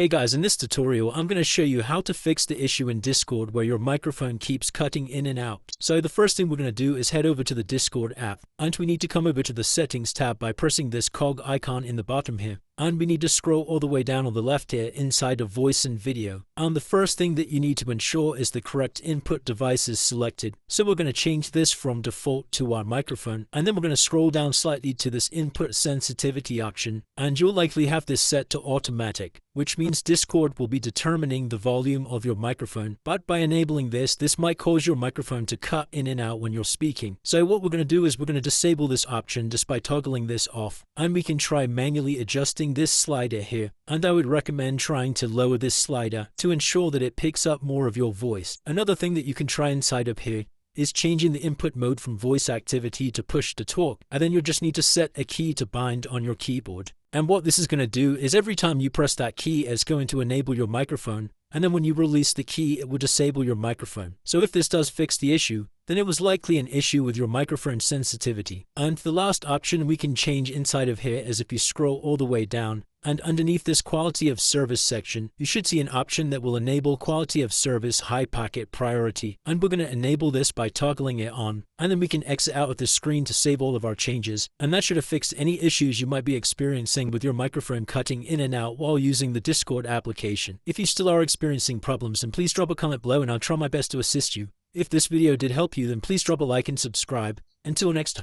Hey guys, in this tutorial I'm going to show you how to fix the issue in Discord where your microphone keeps cutting in and out. So the first thing we're going to do is head over to the Discord app, and we need to come over to the settings tab by pressing this cog icon in the bottom here. And we need to scroll all the way down on the left here inside of voice and video. And the first thing that you need to ensure is the correct input device is selected. So we're going to change this from default to our microphone, and then we're going to scroll down slightly to this input sensitivity option, and you'll likely have this set to automatic, which means Discord will be determining the volume of your microphone. But by enabling this might cause your microphone to cut in and out when you're speaking. So what we're going to do is we're going to disable this option just by toggling this off, and we can try manually adjusting this slider here. And I would recommend trying to lower this slider to ensure that it picks up more of your voice. Another thing that you can try inside up here is changing the input mode from voice activity to push to talk, and then you'll just need to set a key to bind on your keyboard. And what this is going to do is every time you press that key, it's going to enable your microphone, and then when you release the key, it will disable your microphone. So if this does fix the issue, then it was likely an issue with your microphone sensitivity. And the last option we can change inside of here is if you scroll all the way down, and underneath this quality of service section, you should see an option that will enable quality of service high packet priority. And we're going to enable this by toggling it on, and then we can exit out of the screen to save all of our changes. And that should have fixed any issues you might be experiencing with your microphone cutting in and out while using the Discord application. If you still are experiencing problems, then please drop a comment below and I'll try my best to assist you. If this video did help you, then please drop a like and subscribe. Until next time.